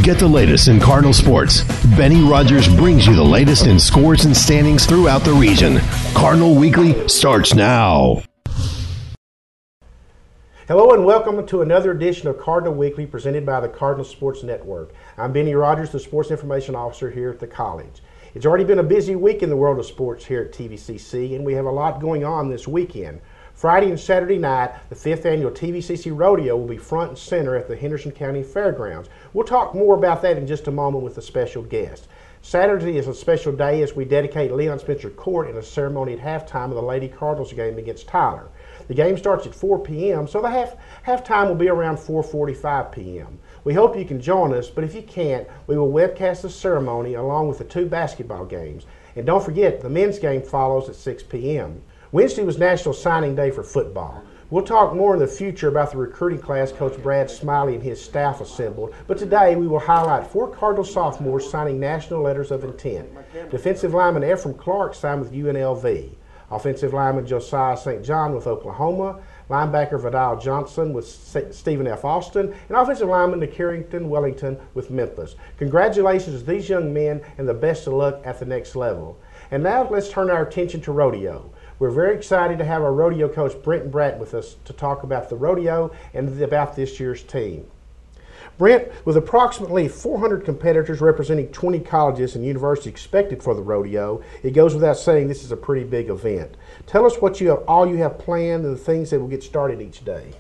Get the latest in Cardinal sports. Benny Rogers brings you the latest in scores and standings throughout the region. Cardinal Weekly starts now. Hello and welcome to another edition of Cardinal Weekly presented by the Cardinal Sports Network. I'm Benny Rogers, the Sports Information Officer here at the college. It's already been a busy week in the world of sports here at TVCC, and we have a lot going on this weekend. Friday and Saturday night, the 5th annual TVCC Rodeo will be front and center at the Henderson County Fairgrounds. We'll talk more about that in just a moment with a special guest. Saturday is a special day as we dedicate Leon Spencer Court in a ceremony at halftime of the Lady Cardinals game against Tyler. The game starts at 4 p.m., so the halftime will be around 4:45 p.m. We hope you can join us, but if you can't, we will webcast the ceremony along with the 2 basketball games. And don't forget, the men's game follows at 6 p.m. Wednesday was National Signing Day for football. We'll talk more in the future about the recruiting class Coach Brad Smiley and his staff assembled, but today we will highlight 4 Cardinal sophomores signing national letters of intent. Defensive lineman Ephraim Clark signed with UNLV. Offensive lineman Josiah St. John with Oklahoma. Linebacker Vidal Johnson with Stephen F. Austin. And offensive lineman Carrington Wellington with Memphis. Congratulations to these young men and the best of luck at the next level. And now let's turn our attention to rodeo. We're very excited to have our rodeo coach, Brent Bratt, with us to talk about the rodeo and about this year's team. Brent, with approximately 400 competitors representing 20 colleges and universities expected for the rodeo, it goes without saying this is a pretty big event. Tell us what you have planned and the things that will get started each day.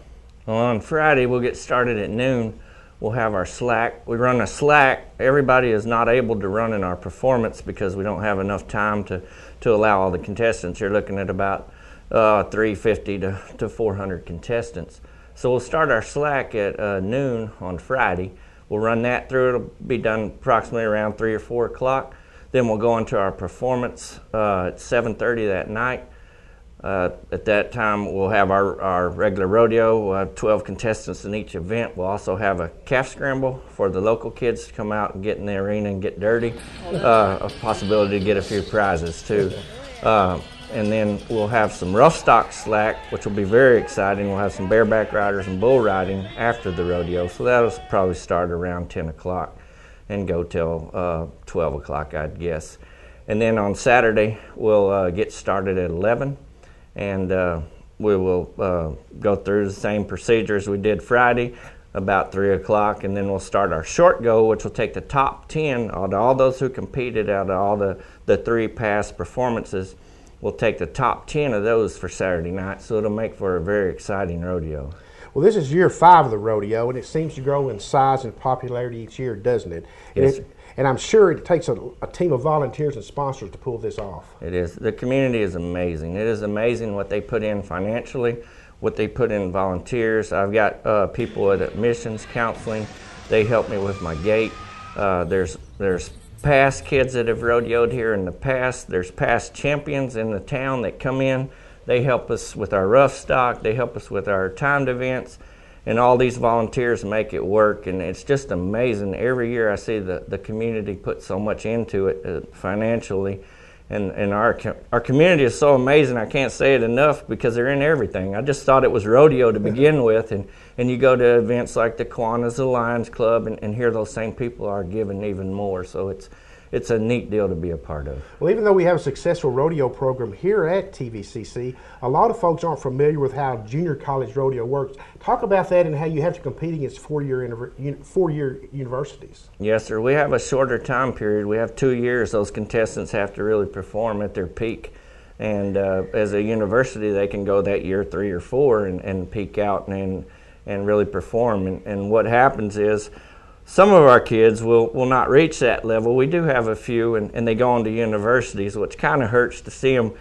Well, on Friday, we'll get started at noon. We'll have our slack. We run a slack. Everybody is not able to run in our performance because we don't have enough time to allow all the contestants. You're looking at about 350 to 400 contestants. So we'll start our slack at noon on Friday. We'll run that through. It'll be done approximately around 3 or 4 o'clock. Then we'll go into our performance at 7:30 that night. At that time, we'll have our regular rodeo. We'll have 12 contestants in each event. We'll also have a calf scramble for the local kids to come out and get in the arena and get dirty. A possibility to get a few prizes too. And then we'll have some rough stock slack, which will be very exciting. We'll have some bareback riders and bull riding after the rodeo. So that'll probably start around 10 o'clock and go till 12 o'clock, I'd guess. And then on Saturday, we'll get started at 11. And we will go through the same procedure as we did Friday, about 3 o'clock, and then we'll start our short go, which will take the top 10 out of all those who competed out of all the 3 past performances. We'll take the top 10 of those for Saturday night, so it'll make for a very exciting rodeo. Well, this is year 5 of the rodeo, and it seems to grow in size and popularity each year, doesn't it? Yes. And I'm sure it takes a team of volunteers and sponsors to pull this off. It is. The community is amazing. It is amazing what they put in financially, what they put in volunteers. I've got people at admissions, counseling. They help me with my gate. There's past kids that have rodeoed here in the past. There's past champions in the town that come in. They help us with our rough stock. They help us with our timed events. And all these volunteers make it work, and it's just amazing. Every year I see the community put so much into it financially, and our community is so amazing. I can't say it enough because they're in everything. I just thought it was rodeo to begin with, and you go to events like the Kiwanis, the Lions Club, and here those same people are giving even more. So it's a neat deal to be a part of. Well, even though we have a successful rodeo program here at TVCC, a lot of folks aren't familiar with how junior college rodeo works. Talk about that and how you have to compete against four-year universities. Yes, sir. We have a shorter time period. We have 2 years. Those contestants have to really perform at their peak. And as a university, they can go that year 3 or 4 and peak out and really perform. And what happens is, some of our kids will not reach that level. We do have a few, and they go on to universities, which kind of hurts to see them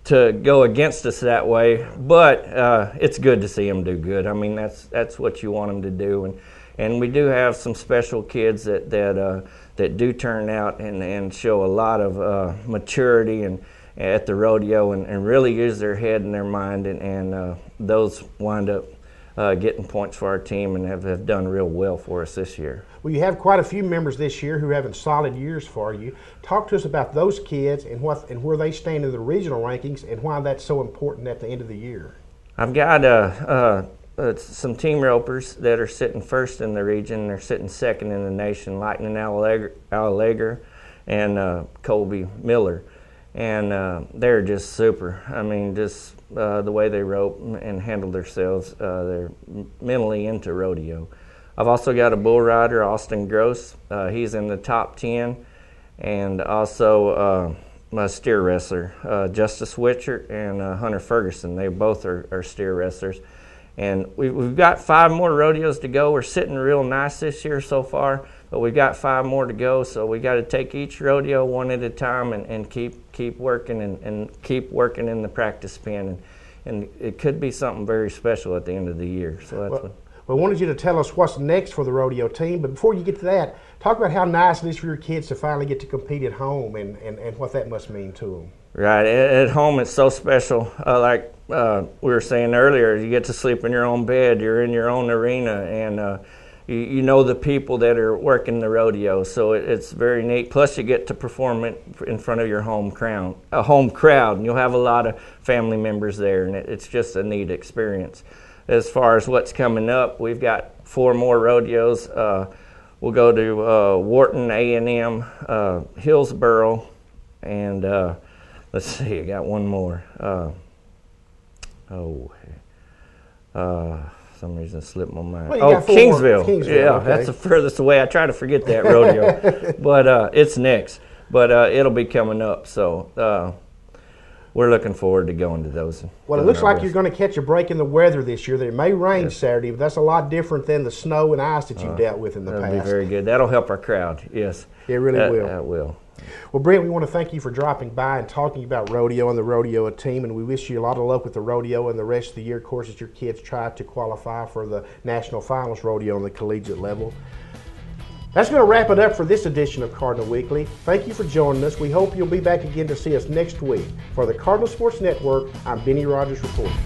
to go against us that way. But it's good to see them do good. I mean, that's what you want them to do. And we do have some special kids that do turn out and show a lot of maturity and at the rodeo and really use their head and their mind, and those wind up getting points for our team and have done real well for us this year. Well, you have quite a few members this year who are having solid years for you. Talk to us about those kids and where they stand in the regional rankings and why that's so important at the end of the year. I've got some team ropers that are sitting first in the region. They're sitting second in the nation, Lightning Allegra and Colby Miller. And they're just super. I mean, just the way they rope and handle themselves, they're mentally into rodeo. I've also got a bull rider, Austin Gross. He's in the top 10. And also my steer wrestler, Justice Witcher and Hunter Ferguson. They both are steer wrestlers. And we've got 5 more rodeos to go. We're sitting real nice this year so far, but we've got 5 more to go. So we got to take each rodeo one at a time and keep working and keep working in the practice pen. And it could be something very special at the end of the year. So that's what. We wanted you to tell us what's next for the rodeo team, but before you get to that, talk about how nice it is for your kids to finally get to compete at home and what that must mean to them. Right, at home it's so special. Like we were saying earlier, you get to sleep in your own bed, you're in your own arena, and you know the people that are working the rodeo, so it's very neat. Plus you get to perform it in front of your home crowd, and you'll have a lot of family members there, and it's just a neat experience. As far as what's coming up, we've got 4 more rodeos. We'll go to Wharton, A&M, Hillsboro, and let's see, I got one more. Some reason it slipped my mind. Well, Kingsville. Yeah, okay. That's the furthest away. I try to forget that rodeo, but it's next. But it'll be coming up, so we're looking forward to going to those. Well, it looks like you're going to catch a break in the weather this year. It may rain Saturday, but that's a lot different than the snow and ice that you've dealt with in the past. That'll be very good. That'll help our crowd, yes. It really will. That will. Well, Brent, we want to thank you for dropping by and talking about rodeo and the rodeo team, and we wish you a lot of luck with the rodeo and the rest of the year, of course, as your kids try to qualify for the national finals rodeo on the collegiate level. That's going to wrap it up for this edition of Cardinal Weekly. Thank you for joining us. We hope you'll be back again to see us next week. For the Cardinal Sports Network, I'm Benny Rogers reporting.